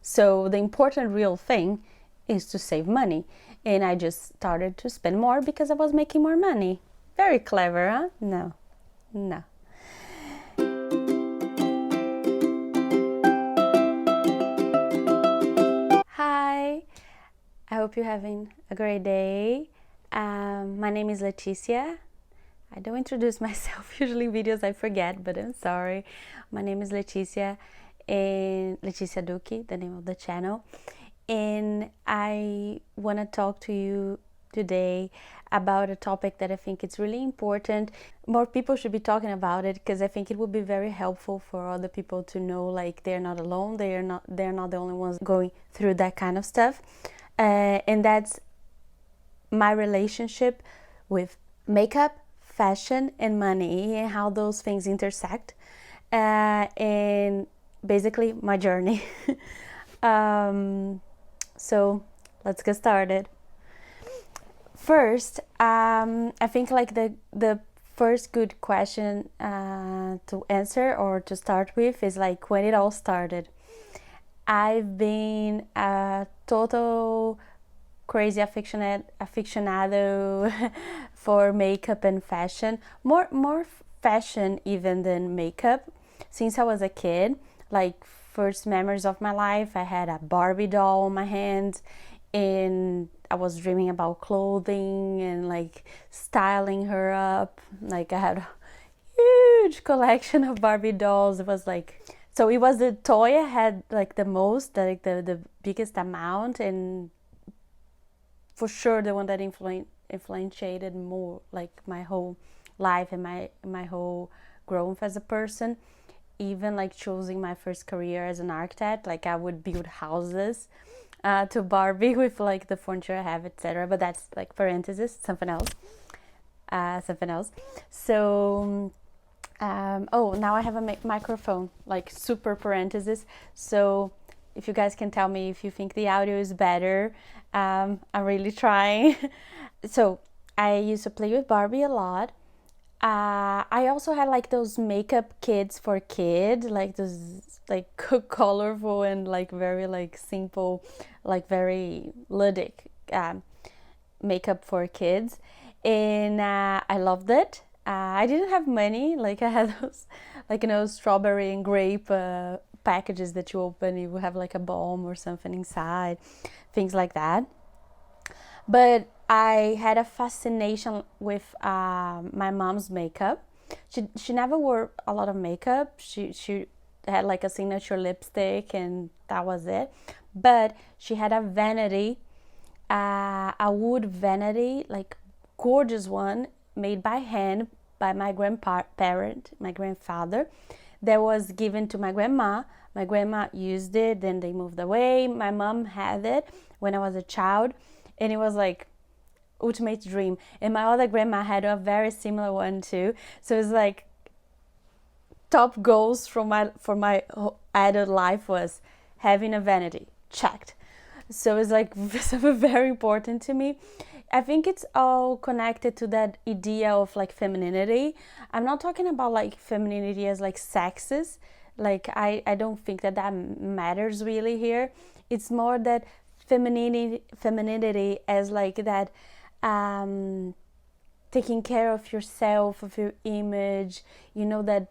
So the important real thing is to save money. And I just started to spend more because I was making more money. Very clever, huh? No, no. Hi, I hope you're having a great day. My name is Leticia. I don't introduce myself usually in videos, I forget, but I'm sorry. My name is Leticia, and Leticia Duque, the name of the channel. And I want to talk to you today about a topic that I think it's really important. More people should be talking about it because I think it would be very helpful for other people to know, like, they're not alone, they're not the only ones going through that kind of stuff. And that's my relationship with makeup, fashion, and money, and how those things intersect, and basically my journey. So let's get started. First, I think like the first good question to answer or to start with is like when it all started. I've been a total crazy aficionado for makeup and fashion, more fashion even than makeup, since I was a kid. Like, first memories of my life, I had a Barbie doll on my hand, and I was dreaming about clothing and like styling her up. Like, I had a huge collection of Barbie dolls. It was like, so it was the toy I had like the most, like the biggest amount, and for sure the one that influenced more like my whole life and my whole growth as a person. Even like choosing my first career as an architect, like I would build houses to Barbie with like the furniture I have, etc. But that's like parenthesis, something else. So oh, now I have a microphone, like super parenthesis. So if you guys can tell me if you think the audio is better, I'm really trying. So I used to play with Barbie a lot. I also had like those makeup kits for kids, like those like colorful and like very like simple, like very ludic makeup for kids, and I loved it. I didn't have money, like I had those, like, strawberry and grape packages that you open, you have like a balm or something inside, things like that. But I had a fascination with my mom's makeup. She never wore a lot of makeup. She had like a signature lipstick, and that was it. But she had a vanity, a wood vanity, like gorgeous one, made by hand by my my grandfather, that was given to my grandma. My grandma used it, then they moved away. My mom had it when I was a child, and it was like ultimate dream. And my other grandma had a very similar one too. So it's like top goals for my adult life was having a vanity checked. So it's like very important to me. I think it's all connected to that idea of like femininity. I'm not talking about like femininity as like sexist. Like I don't think that matters really here. It's more that femininity as like that, taking care of yourself, of your image, that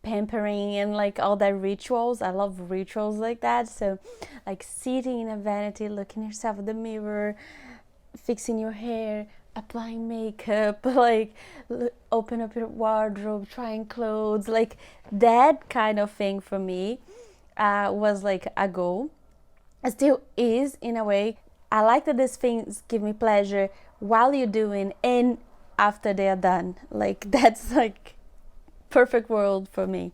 pampering and like all that rituals. I love rituals like that. So like sitting in a vanity, looking yourself in the mirror, fixing your hair, applying makeup, like open up your wardrobe, trying clothes, like that kind of thing for me was like a goal. It still is in a way. I like that these things give me pleasure while you're doing and after they are done. Like that's like perfect world for me.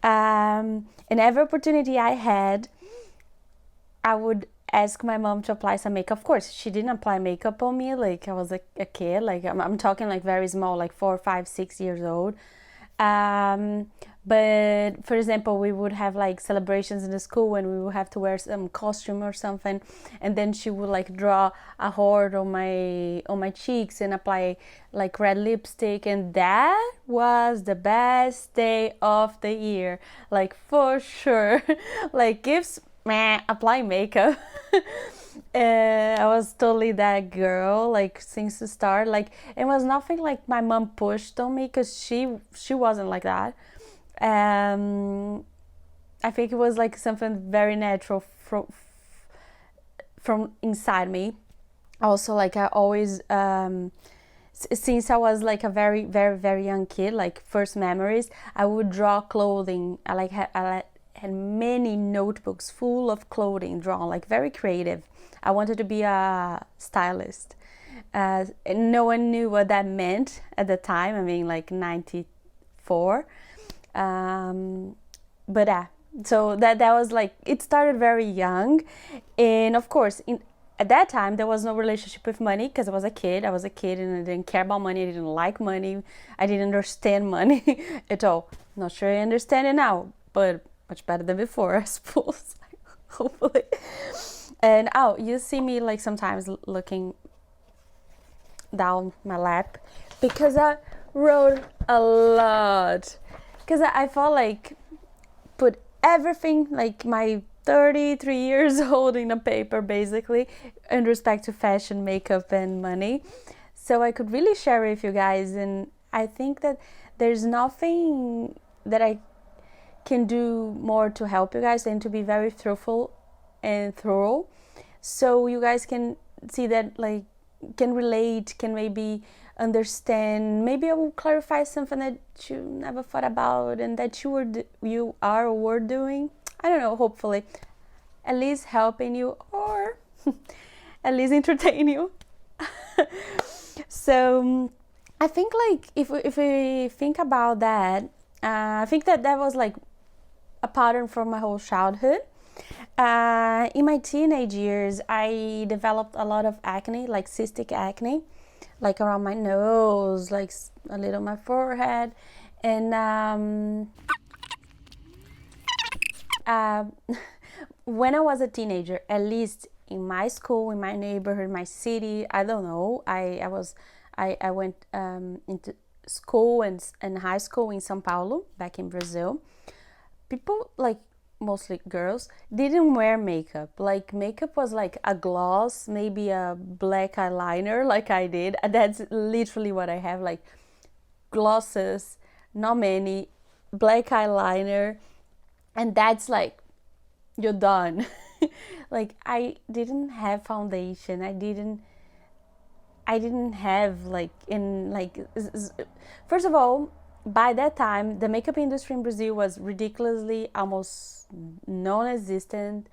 And every opportunity I had, I would ask my mom to apply some makeup. Of course, she didn't apply makeup on me like I was a kid. Like I'm talking like very small, like 4, 5, 6 years old. But for example, we would have like celebrations in the school when we would have to wear some costume or something, and then she would like draw a heart on my cheeks and apply like red lipstick, and that was the best day of the year, like for sure. Like gifts meh, apply makeup. I was totally that girl, like since the start. Like it was nothing like my mom pushed on me, because she wasn't like that. Um, I think it was like something very natural from inside me. Also, like I always since I was like a very very very young kid, like first memories, I would draw clothing. I had many notebooks full of clothing drawn, like very creative. I wanted to be a stylist. And no one knew what that meant at the time. I mean, like 94. Um, but so that was like, it started very young. And of course, at that time, there was no relationship with money, because I was a kid. I was a kid and I didn't care about money. I didn't like money. I didn't understand money at all. Not sure I understand it now, but much better than before, I suppose. Hopefully. And you see me like sometimes looking down my lap, because I wrote a lot. Because I felt like put everything, like my 33 years old, in a paper, basically, in respect to fashion, makeup, and money. So I could really share with you guys. And I think that there's nothing that I can do more to help you guys than to be very truthful and thorough, so you guys can see that, like, can relate, can maybe understand. Maybe I will clarify something that you never thought about and that you are or were doing. I don't know, hopefully at least helping you, or at least entertain you. So I think, like, if we think about that, I think that was like a pattern from my whole childhood. In my teenage years, I developed a lot of acne, like cystic acne, like around my nose, like a little on my forehead. And when I was a teenager, at least in my school, in my neighborhood, my city, I don't know, I went into school and high school in São Paulo, back in Brazil. People, like mostly girls, didn't wear makeup. Like, makeup was like a gloss, maybe a black eyeliner, like I did. That's literally what I have, like glosses, not many, black eyeliner, and that's like, you're done. Like, I didn't have foundation. I didn't have like, in like, first of all, by that time the makeup industry in Brazil was ridiculously almost non-existent.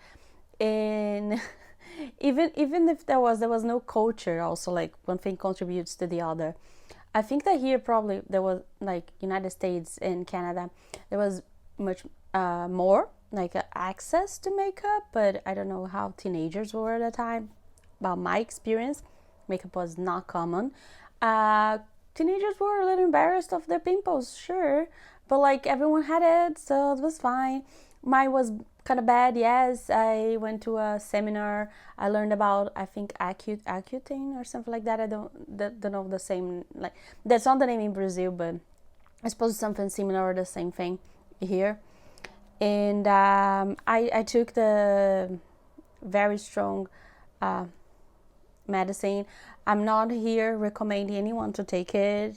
And even if there was no culture. Also, like, one thing contributes to the other. I think that here, probably, there was, like, United States and Canada, there was much more like access to makeup, but I don't know how teenagers were at the time. About my experience, makeup was not common. Teenagers were a little embarrassed of their pimples, sure, but like, everyone had it, so it was fine. Mine was kind of bad. Yes, I went to a seminar. I learned about, I think, Accutane or something like that. I don't know the same, like, that's not the name in Brazil, but I suppose it's something similar or the same thing here. And I took the very strong medicine. I'm not here recommending anyone to take it.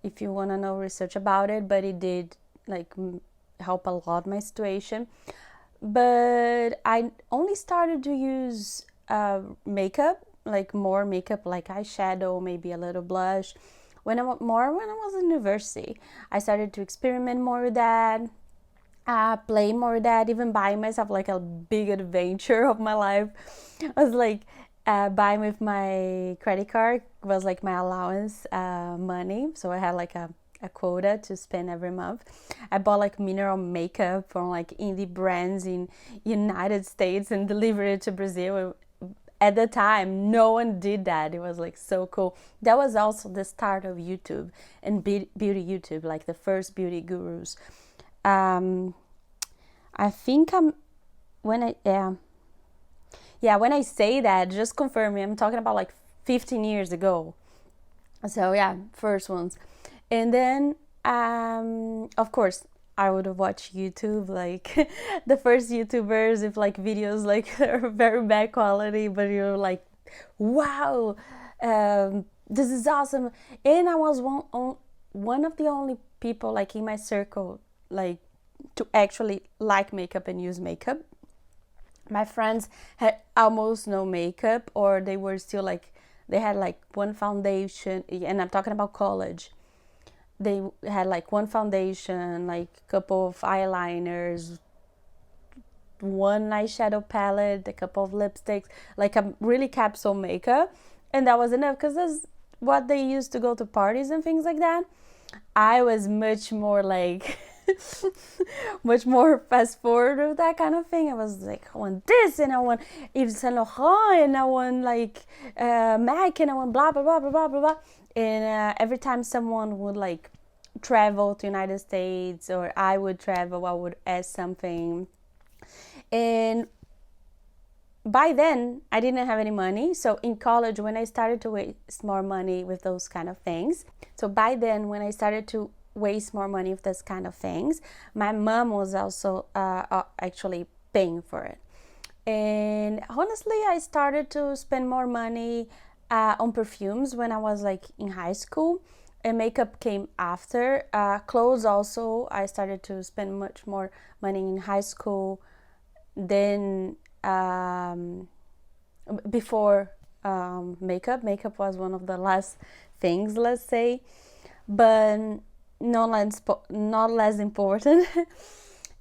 If you want to know, research about it, but it did, like, help a lot my situation. But I only started to use makeup, like more makeup, like eyeshadow, maybe a little blush, when I was in university. I started to experiment more with that, play more with that, even buying myself like a big adventure of my life. I was like, buying with my credit card was like my allowance money. So I had like a quota to spend every month. I bought like mineral makeup from like indie brands in United States and delivered it to Brazil. At the time, no one did that. It was like so cool. That was also the start of YouTube and beauty YouTube, like the first beauty gurus. I think when I say that, just confirm me, I'm talking about like 15 years ago. So yeah, first ones. And then, of course, I would watch YouTube, like the first YouTubers with like videos like are very bad quality, but you're like, wow, this is awesome. And I was one of the only people like in my circle like to actually like makeup and use makeup. My friends had almost no makeup, or they were still like, they had like one foundation, and I'm talking about college. They had like one foundation, like a couple of eyeliners, one eyeshadow palette, a couple of lipsticks, like a really capsule makeup, and that was enough because that's what they used to go to parties and things like that. I was much more like much more fast forward with that kind of thing. I was like, I want this, and I want Yves Saint Laurent, and I want like MAC, and I want blah blah blah blah blah blah blah. And every time someone would like travel to United States, or I would travel, I would ask something. And by then I didn't have any money, so in college when I started to waste more money with those kind of things, so by then when I started to waste more money with this kind of things, my mom was also actually paying for it. And honestly, I started to spend more money on perfumes when I was like in high school, and makeup came after. Clothes also, I started to spend much more money in high school than before makeup. Makeup was one of the last things, let's say, but not less important.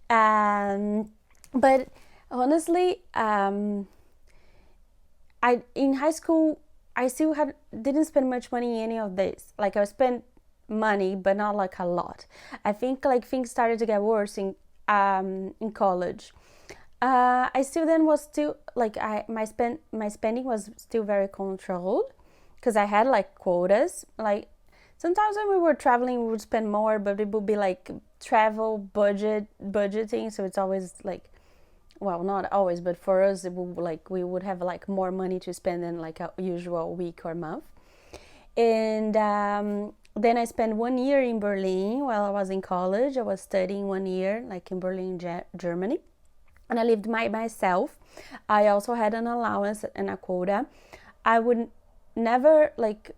But honestly, I in high school I still didn't spend much money in any of this. Like I spent money, but not like a lot. I think like things started to get worse in college. I still then was still like my spending was still very controlled because I had like quotas. Like sometimes when we were traveling, we would spend more, but it would be like travel budgeting. So it's always like, well, not always, but for us, it would like we would have like more money to spend than like a usual week or month. And then I spent 1 year in Berlin while I was in college. I was studying 1 year, like in Berlin, Germany, and I lived by myself. I also had an allowance and a quota. I would never like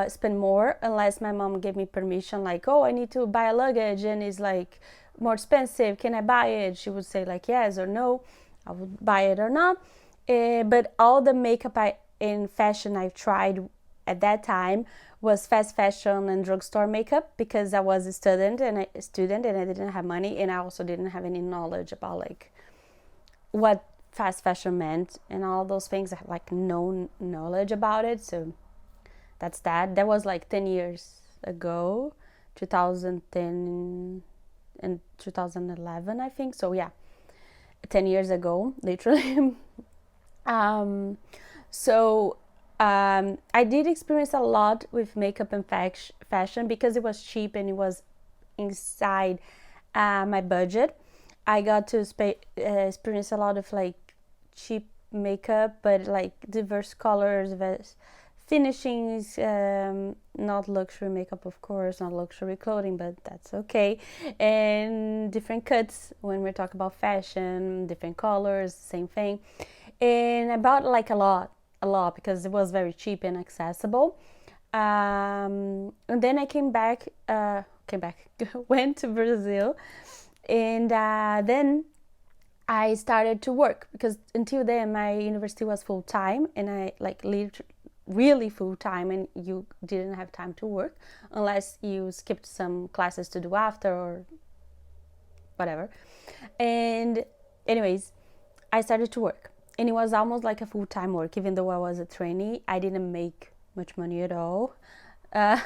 spend more unless my mom gave me permission, like, oh, I need to buy a luggage and it's like more expensive, can I buy it? She would say like yes or no. I would buy it or not. But all the makeup in fashion I've tried at that time was fast fashion and drugstore makeup, because I was a student and I didn't have money, and I also didn't have any knowledge about like what fast fashion meant and all those things. I had like no knowledge about it. So that's that. That was like 10 years ago, 2010 and 2011, I think. So yeah, 10 years ago, literally. I did experience a lot with makeup and fashion because it was cheap and it was inside my budget. I got to experience a lot of like cheap makeup, but like diverse colors, finishings, not luxury makeup, of course, not luxury clothing, but that's okay. And different cuts when we're talking about fashion, different colors, same thing. And I bought like a lot because it was very cheap and accessible. And then I went to Brazil, and then I started to work, because until then my university was full time, and I like lived really full time, and you didn't have time to work unless you skipped some classes to do after or whatever. And anyways, I started to work, and it was almost like a full-time work. Even though I was a trainee, I didn't make much money at all. A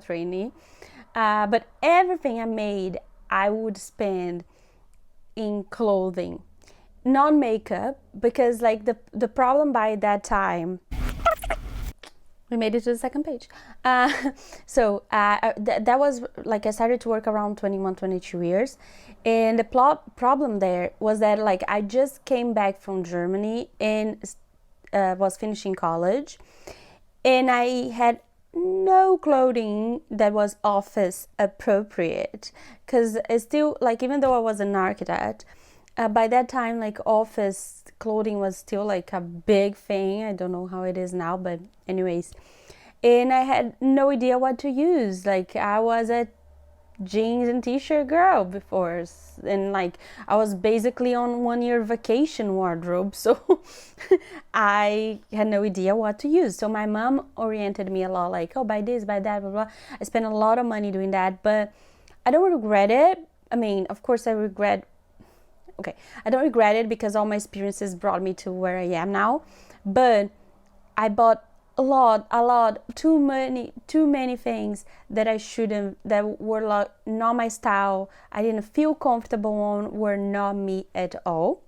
trainee, but everything I made I would spend in clothing, not makeup, because like the problem by that time, we made it to the second page. That was like I started to work around 21, 22 years. And the problem there was that like I just came back from Germany and was finishing college. And I had no clothing that was office appropriate, because it's still like, even though I was an architect, by that time, like, office clothing was still like a big thing. I don't know how it is now, but anyways, and I had no idea what to use. Like, I was a jeans and t-shirt girl before, and like, I was basically on 1 year vacation wardrobe, so I had no idea what to use. So my mom oriented me a lot, like, oh, buy this, buy that, blah blah. I spent a lot of money doing that, but I don't regret it. I mean, of course I regret, okay, I don't regret it because all my experiences brought me to where I am now, but I bought a lot, too many things that I shouldn't, that were like not my style. I didn't feel comfortable on, were not me at all.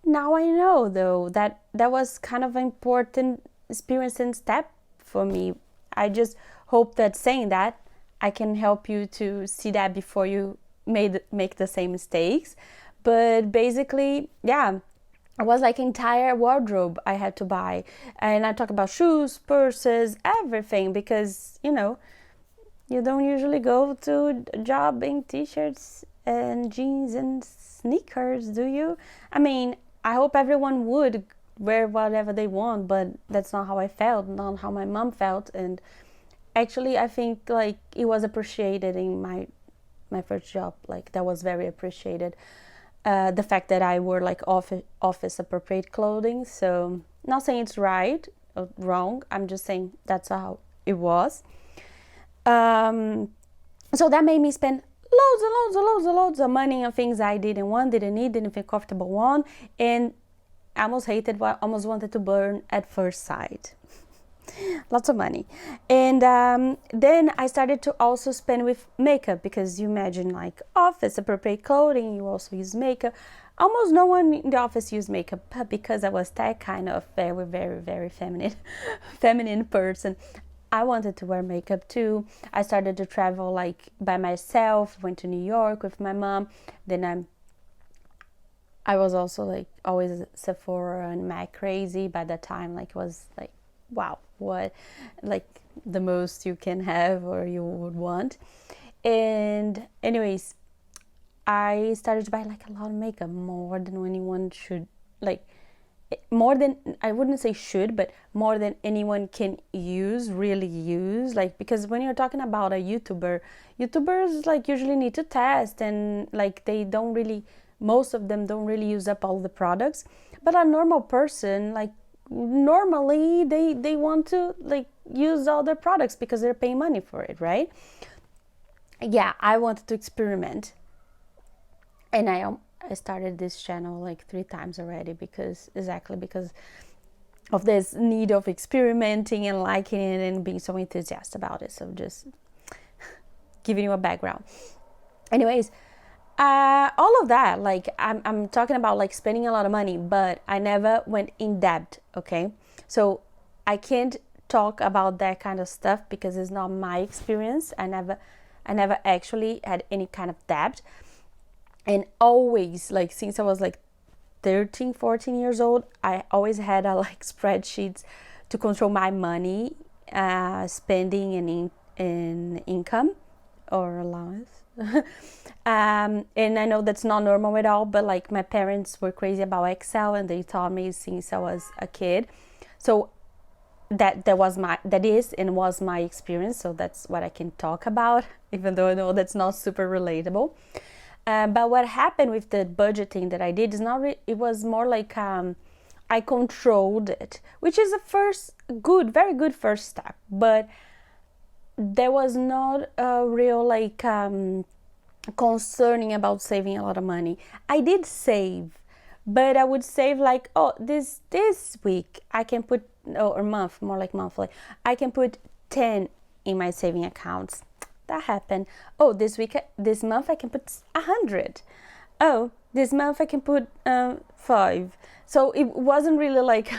Now I know, though, that that was kind of an important experience and step for me. I just hope that saying that, I can help you to see that before you make the same mistakes. But basically, yeah, it was like entire wardrobe I had to buy. And I talk about shoes, purses, everything, because, you don't usually go to a job in t-shirts and jeans and sneakers, do you? I mean, I hope everyone would wear whatever they want, but that's not how I felt, not how my mom felt. And actually, I think like it was appreciated in my first job. Like, that was very appreciated. The fact that I wore like office appropriate clothing. So, not saying it's right or wrong. I'm just saying that's how it was. So that made me spend loads of money on things I didn't want, didn't need, didn't feel comfortable on, and I almost hated, almost wanted to burn at first sight. Lots of money. And then I started to also spend with makeup, because you imagine, like, office appropriate clothing, you also use makeup. Almost no one in the office used makeup, but because I was that kind of very, very, very feminine person, I wanted to wear makeup too. I started to travel like by myself, went to New York with my mom. Then I was also like always Sephora and MAC crazy by that time. Like, it was like, wow, what, like, the most you can have or you would want. And anyways, I started to buy like a lot of makeup, more than anyone should, like, more than, I wouldn't say should, but more than anyone can really use. Like, because when you're talking about a YouTubers like usually need to test, and like they don't really, most of them don't really use up all the products. But a normal person, like, normally they want to like use all their products because they're paying money for it, right? Yeah, I wanted to experiment, and I started this channel like 3 times already, because of this need of experimenting and liking it and being so enthusiastic about it. So just giving you a background. Anyways, all of that, like, I'm talking about like spending a lot of money, but I never went in debt, okay? So I can't talk about that kind of stuff because it's not my experience. I never actually had any kind of debt. And always, like, since I was like 13, 14 years old, I always had like spreadsheets to control my money, spending and income or allowance. And I know that's not normal at all, but like my parents were crazy about Excel, and they taught me since I was a kid. So that was my experience. So that's what I can talk about, even though I know that's not super relatable. But what happened with the budgeting that I did is it was more like I controlled it, which is very good first step. But there was not a real like concerning about saving a lot of money. I did save, but I would save like, oh, this week I can put, or month, more like monthly, I can put 10 in my saving accounts. That happened. Oh, this month I can put 100. Oh, this month I can put 5. So it wasn't really like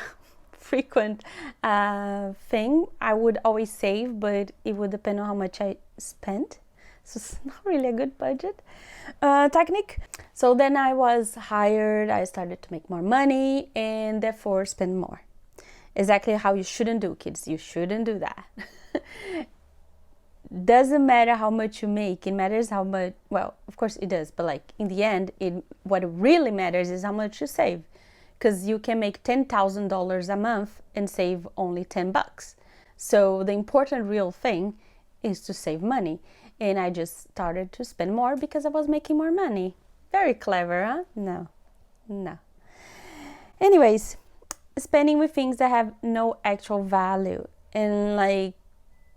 frequent thing. I would always save, but it would depend on how much I spent. So it's not really a good budget technique. So then I was hired. I started to make more money and therefore spend more. Exactly how you shouldn't do, kids. You shouldn't do that. Doesn't matter how much you make, it matters how much, well, of course it does, but like in the end, what really matters is how much you save, because you can make $10,000 a month and save only $10. So the important real thing is to save money. And I just started to spend more because I was making more money. Very clever, huh? No. Anyways, spending with things that have no actual value, and like,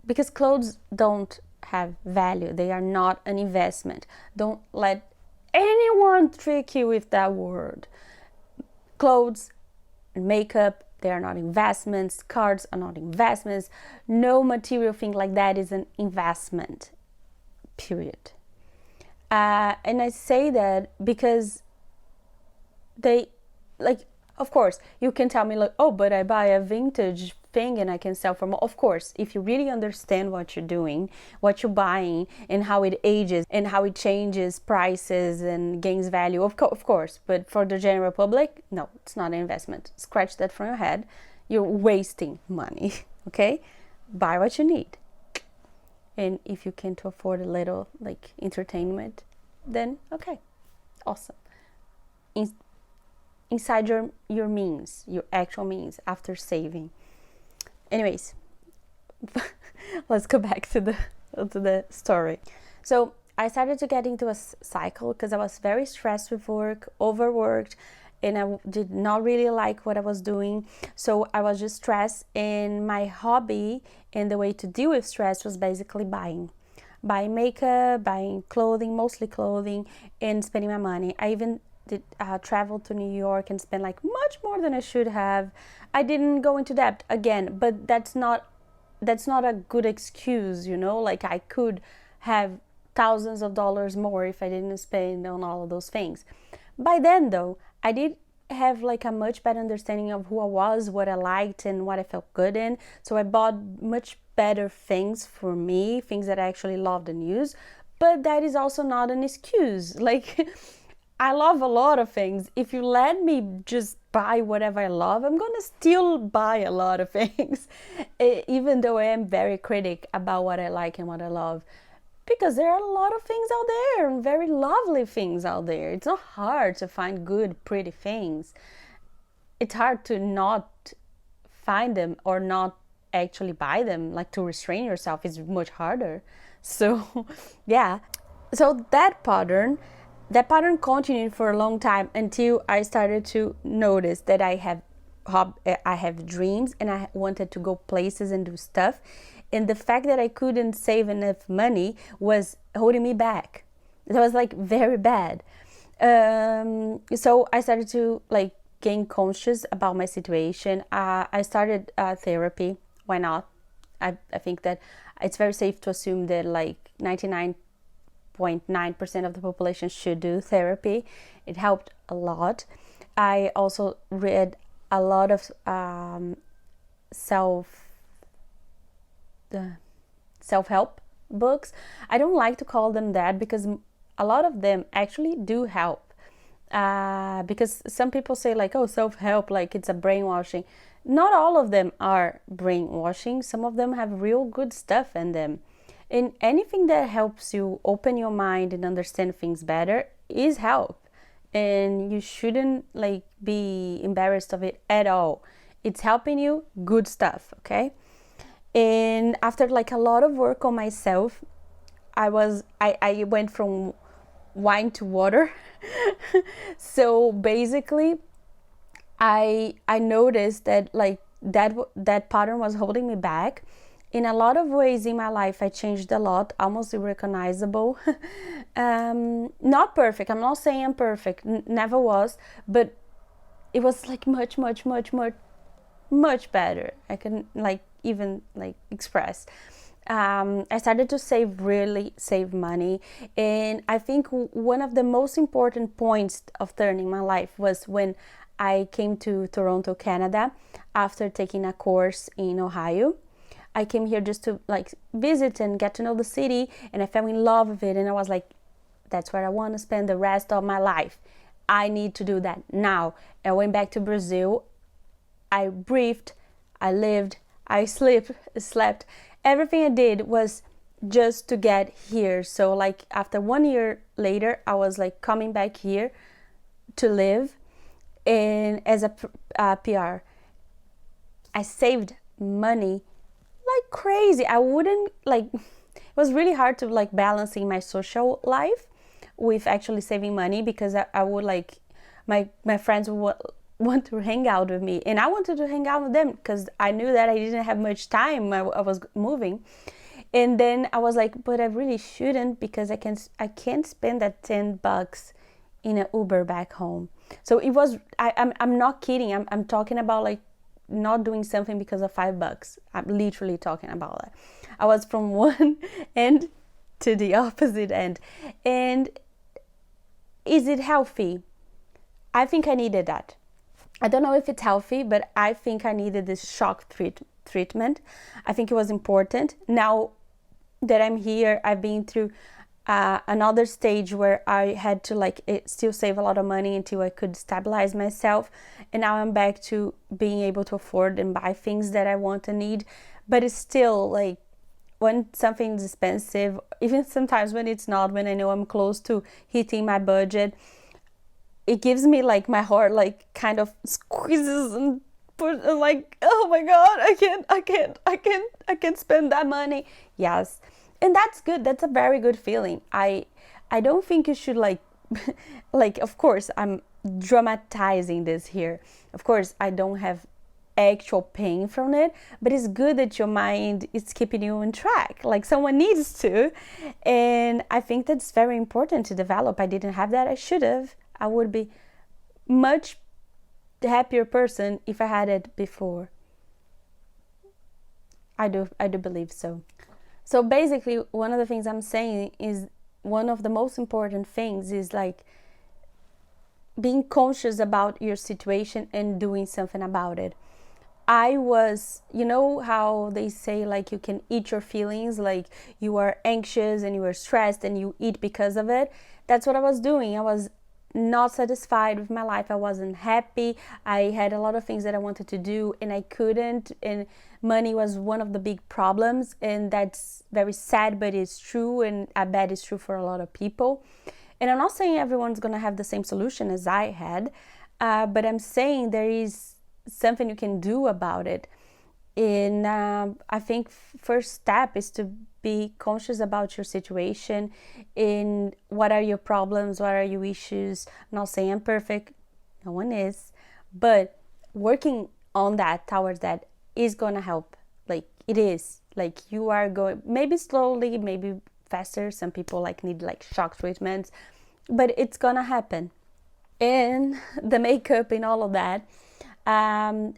because clothes don't have value, they are not an investment. Don't let anyone trick you with that word. Clothes and makeup, they are not investments. Cars are not investments. No material thing like that is an investment, period. And I say that because they, like, of course, you can tell me like, oh, but I buy a vintage thing and I can sell for more. Of course, if you really understand what you're doing, what you're buying, and how it ages and how it changes prices and gains value, of course. But for the general public, no, it's not an investment. Scratch that from your head. You're wasting money, okay? Buy what you need. And if you can't afford a little like entertainment, then okay, awesome. Inside your means, your actual means, after saving. Anyways, let's go back to the story. So I started to get into a cycle because I was very stressed with work, overworked, and I did not really like what I was doing. So I was just stressed, and my hobby and the way to deal with stress was basically buying makeup, buying clothing, mostly clothing, and spending my money. I even did travel to New York and spend like much more than I should have. I didn't go into debt again, but that's not a good excuse, you know. Like, I could have thousands of dollars more if I didn't spend on all of those things. By then, though, I did have like a much better understanding of who I was, what I liked, and what I felt good in. So I bought much better things for me, things that I actually loved and used. But that is also not an excuse. Like, I love a lot of things. If you let me just buy whatever I love, I'm gonna still buy a lot of things, even though I am very critic about what I like and what I love, because there are a lot of things out there, and very lovely things out there. It's not hard to find good, pretty things. It's hard to not find them or not actually buy them. Like, to restrain yourself is much harder. So yeah, so that pattern continued for a long time until I started to notice that I have dreams and I wanted to go places and do stuff, and the fact that I couldn't save enough money was holding me back. That was like very bad. So I started to like gain conscious about my situation. I started therapy. Why not? I think that it's very safe to assume that like 99.9% of the population should do therapy. It helped a lot. I also read a lot of self-help books. I don't like to call them that because a lot of them actually do help. Because some people say like, oh, self-help, like it's a brainwashing. Not all of them are brainwashing. Some of them have real good stuff in them. And anything that helps you open your mind and understand things better is help. And you shouldn't like be embarrassed of it at all. It's helping you, good stuff, okay? And after like a lot of work on myself, I went from wine to water. So basically, I noticed that like that pattern was holding me back. In a lot of ways in my life, I changed a lot, almost irrecognizable. Not perfect. I'm not saying I'm perfect. Never was, but it was like much better. I can like even like express. I started to really save money, and I think one of the most important points of turning my life was when I came to Toronto, Canada, after taking a course in Ohio. I came here just to like visit and get to know the city, and I fell in love with it, and I was like, that's where I want to spend the rest of my life. I need to do that now. I went back to Brazil. I breathed, I lived, I slept, everything I did was just to get here. So like after 1 year later, I was like coming back here to live and as a PR. I saved money like crazy. I wouldn't like it was really hard to like balancing my social life with actually saving money because I would like my friends would want to hang out with me and I wanted to hang out with them because I knew that I didn't have much time. I was moving. And then I was like, but I really shouldn't because I can't spend that $10 in an Uber back home. So it was I'm not kidding. I'm talking about like not doing something because of $5. I'm literally talking about that. I was from one end to the opposite end. And is it healthy? I think I needed that. I don't know if it's healthy, but I think I needed this shock treatment. I think it was important. Now that I'm here, I've been through another stage where I had to like still save a lot of money until I could stabilize myself, and now I'm back to being able to afford and buy things that I want and need. But it's still like when something's expensive, even sometimes when it's not, when I know I'm close to hitting my budget, it gives me like my heart like kind of squeezes and put like, oh my god, I can't spend that money. Yes, and that's good. That's a very good feeling. I don't think you should like like, of course I'm dramatizing this here. Of course I don't have actual pain from it, but it's good that your mind is keeping you on track like someone needs to. And I think that's very important to develop. I didn't have that. I should have. I would be much happier person if I had it before. I do believe so. So basically one of the things I'm saying is one of the most important things is like being conscious about your situation and doing something about it. I was, you know how they say like you can eat your feelings, like you are anxious and you are stressed and you eat because of it. That's what I was doing. I was not satisfied with my life. I wasn't happy. I had a lot of things that I wanted to do and I couldn't, and money was one of the big problems, and that's very sad, but it's true, and I bet it's true for a lot of people. And I'm not saying everyone's gonna have the same solution as I had, but I'm saying there is something you can do about it. And I think first step is to be conscious about your situation and what are your problems, what are your issues. I'm not saying I'm perfect, no one is, but working on that, towards that, is gonna help. Like it is, like you are going, maybe slowly, maybe faster. Some people like need like shock treatments, but it's gonna happen. And the makeup and all of that,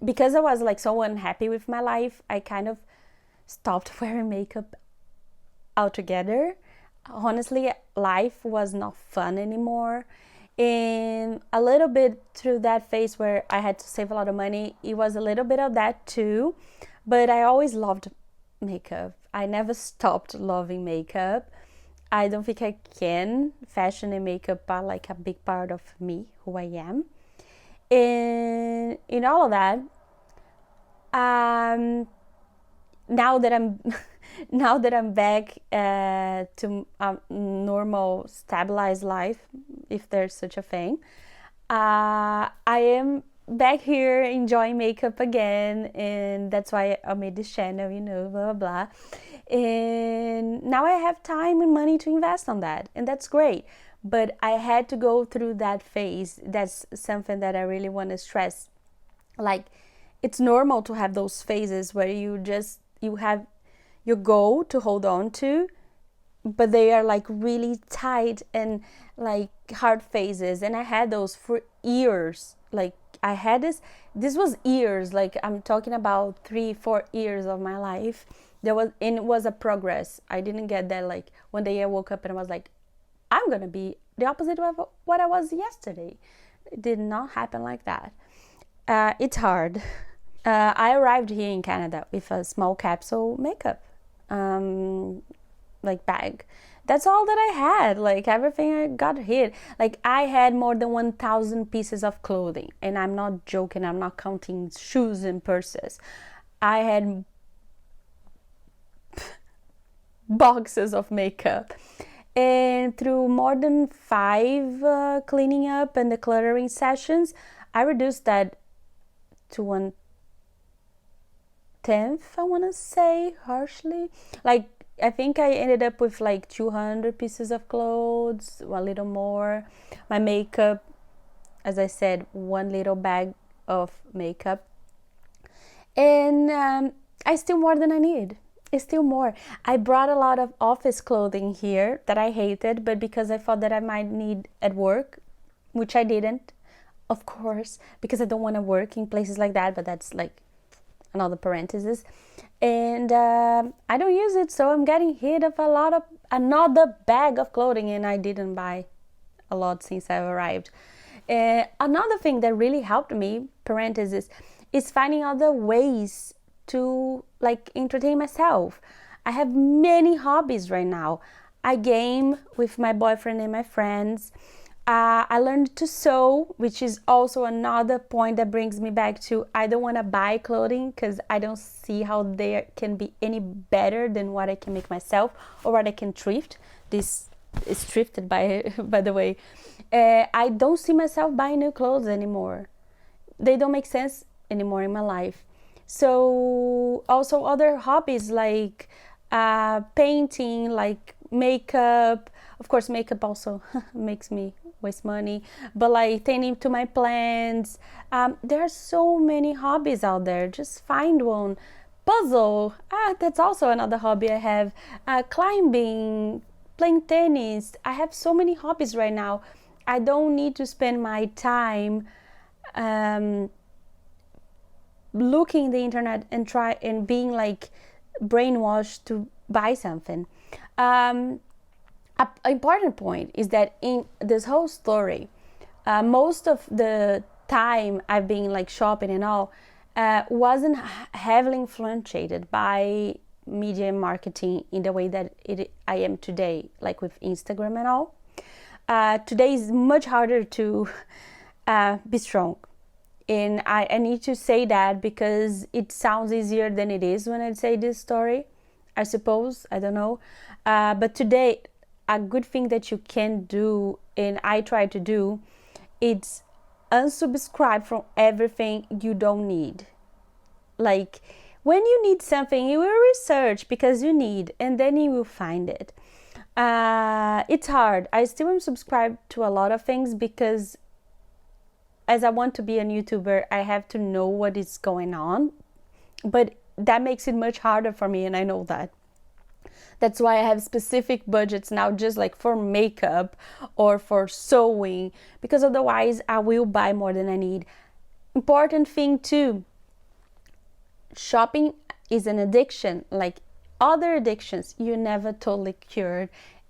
because I was like so unhappy with my life, I kind of stopped wearing makeup altogether. Honestly, life was not fun anymore. And a little bit through that phase where I had to save a lot of money, it was a little bit of that too. But I always loved makeup. I never stopped loving makeup. I don't think I can. Fashion and makeup are like a big part of me, who I am. And in all of that, now that I'm now that I'm back to a normal, stabilized life, if there's such a thing, I am back here enjoying makeup again, and that's why I made this channel, blah blah blah. And now I have time and money to invest on that, and that's great. But I had to go through that phase. That's something that I really want to stress. Like, it's normal to have those phases where you have your goal to hold on to, but they are like really tight and like hard phases. And I had those for years. Like I had this was years, like I'm talking about 3-4 years of my life. It was a progress. I didn't get that like one day I woke up and I was like, I'm gonna be the opposite of what I was yesterday. It did not happen like that. It's hard. I arrived here in Canada with a small capsule makeup like bag. That's all that I had. Like everything I got hit. Like I had more than 1,000 pieces of clothing, and I'm not joking. I'm not counting shoes and purses. I had boxes of makeup. And through more than 5 cleaning up and decluttering sessions, I reduced that to 1/10, I want to say, harshly. Like, I think I ended up with like 200 pieces of clothes, a little more. My makeup, as I said, one little bag of makeup. And I still more than I need. It's still more. I brought a lot of office clothing here that I hated, but because I thought that I might need at work, which I didn't, of course, because I don't want to work in places like that, but that's like another parenthesis. And I don't use it, so I'm getting rid of another bag of clothing, and I didn't buy a lot since I arrived. Another thing that really helped me, parenthesis, is finding other ways to like entertain myself. I have many hobbies right now. I game with my boyfriend and my friends. I learned to sew, which is also another point that brings me back to I don't want to buy clothing because I don't see how they can be any better than what I can make myself or what I can thrift. This is thrifted by the way. I don't see myself buying new clothes anymore. They don't make sense anymore in my life. So also other hobbies like painting, like makeup. Of course, makeup also makes me waste money, but like tending to my plants. There are so many hobbies out there. Just find one. Puzzle, that's also another hobby I have. Climbing, playing tennis. I have so many hobbies right now. I don't need to spend my time looking the internet and being like brainwashed to buy something. An important point is that in this whole story, most of the time I've been like shopping and all wasn't heavily influenced by media and marketing in the way that I am today, like with Instagram and all. Today is much harder to be strong. And I need to say that because it sounds easier than it is when I say this story, I suppose. I don't know. But today, a good thing that you can do, and I try to do, it's unsubscribe from everything you don't need. Like, when you need something, you will research because you need, and then you will find it. It's hard. I still am subscribed to a lot of things because as I want to be a YouTuber, I have to know what is going on. But that makes it much harder for me, and I know that. That's why I have specific budgets now, just like for makeup or for sewing, because otherwise I will buy more than I need. Important thing too, shopping is an addiction. Like other addictions, you're never totally cured.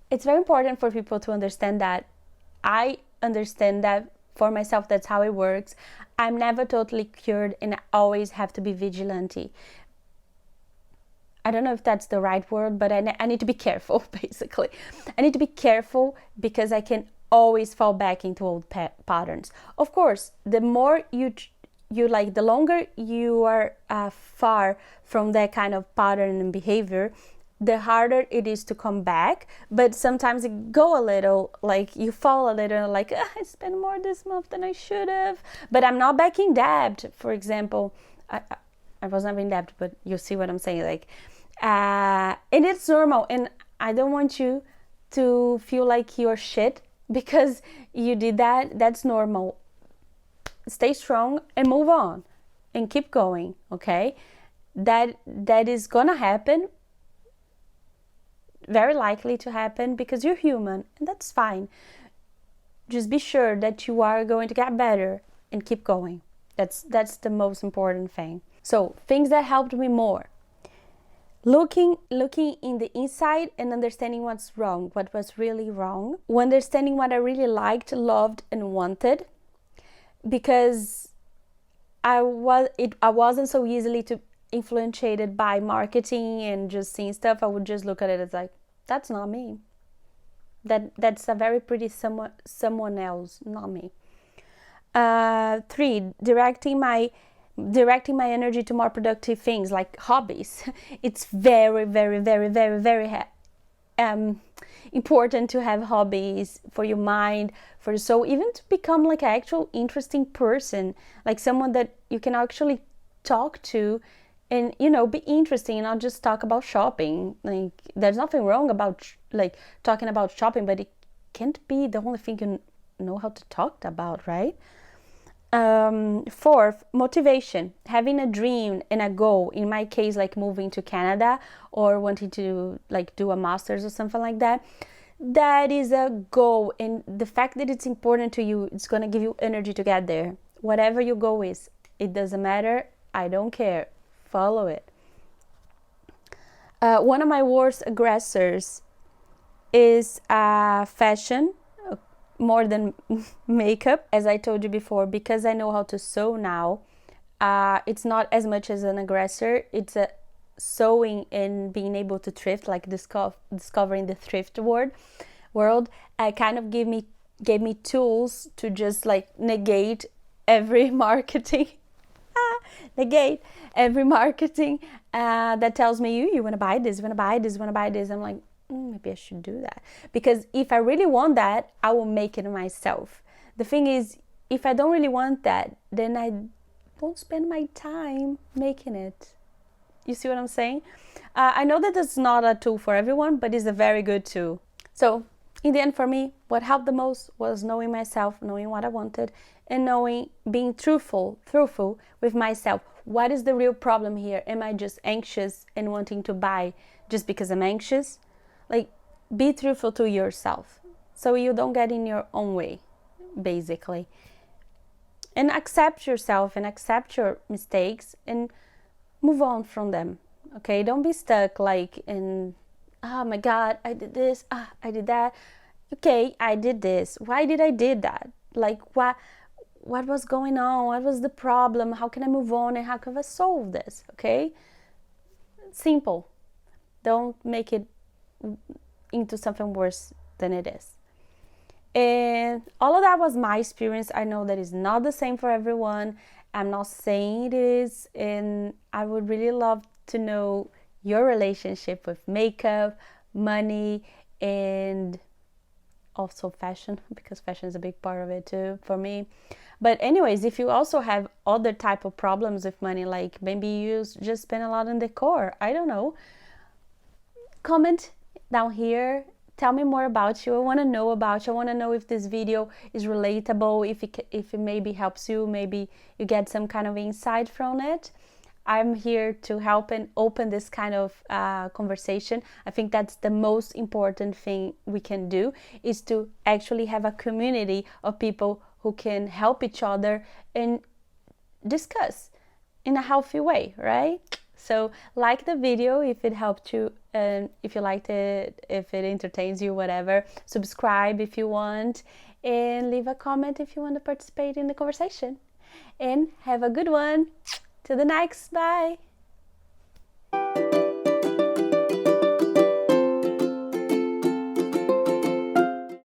It's very important for people to understand that. I understand that for myself, that's how it works. I'm never totally cured and I always have to be vigilante. I don't know if that's the right word, but I need to be careful, basically. I need to be careful because I can always fall back into old patterns. Of course, the more you like, the longer you are far from that kind of pattern and behavior, the harder it is to come back. But sometimes it go a little, like you fall a little, like I spent more this month than I should have, but I'm not back in debt. For example, I was not in debt, but you see what I'm saying, like and it's normal, and I don't want you to feel like you're shit because you did that. That's normal. Stay strong and move on and keep going. Okay, that is gonna happen, very likely to happen, because you're human, and that's fine. Just be sure that you are going to get better and keep going. That's the most important thing. So things that helped me more: looking in the inside and understanding what's wrong, what was really wrong, understanding what I really liked, loved, and wanted, because I wasn't so easily influenced by marketing and just seeing stuff. I would just look at it as like, that's not me. That's a very pretty someone else, not me. 3, directing my energy to more productive things like hobbies. It's very, very, very, very, very important to have hobbies for your mind, for your soul, even to become like an actual interesting person, like someone that you can actually talk to and, you know, be interesting and not just talk about shopping. Like, there's nothing wrong about like talking about shopping, but it can't be the only thing you know how to talk about, right? Fourth, motivation, having a dream and a goal. In my case, like moving to Canada or wanting to like do a master's or something like that. That is a goal, and the fact that it's important to you, it's gonna give you energy to get there. Whatever your goal is, it doesn't matter. I don't care. Follow it. One of my worst aggressors is fashion, more than makeup. As I told you before, because I know how to sew now, it's not as much as an aggressor. It's a sewing and being able to thrift, like discovering the thrift world. Kind of gave me tools to just like negate every marketing negate every marketing that tells me you want to buy this, you want to buy this, you want to buy this. I'm like, maybe I should do that, because if I really want that, I will make it myself. The thing is, if I don't really want that, then I won't spend my time making it. You see what I'm saying? I know that it's not a tool for everyone, but it's a very good tool. So in the end, for me, what helped the most was knowing myself, knowing what I wanted, and being truthful with myself. What is the real problem here? Am I just anxious and wanting to buy just because I'm anxious? Like, be truthful to yourself so you don't get in your own way, basically. And accept yourself and accept your mistakes and move on from them, okay? Don't be stuck like in, oh my God, I did this, I did that. Okay, I did this. Why did I did that? Like, what was going on? What was the problem? How can I move on and how can I solve this? Okay? Simple. Don't make it into something worse than it is. And all of that was my experience. I know that is not the same for everyone. I'm not saying it is. And I would really love to know your relationship with makeup, money, and also fashion, because fashion is a big part of it too for me. But anyways, if you also have other type of problems with money, like maybe you just spend a lot on decor, I don't know, comment down here, tell me more about you. I want to know about you. I want to know if this video is relatable, if it maybe helps you, maybe you get some kind of insight from it. I'm here to help and open this kind of conversation. I think that's the most important thing we can do, is to actually have a community of people who can help each other and discuss in a healthy way, right? So like the video if it helped you, and if you liked it, if it entertains you, whatever. Subscribe if you want, and leave a comment if you want to participate in the conversation. And have a good one. Till the next, bye.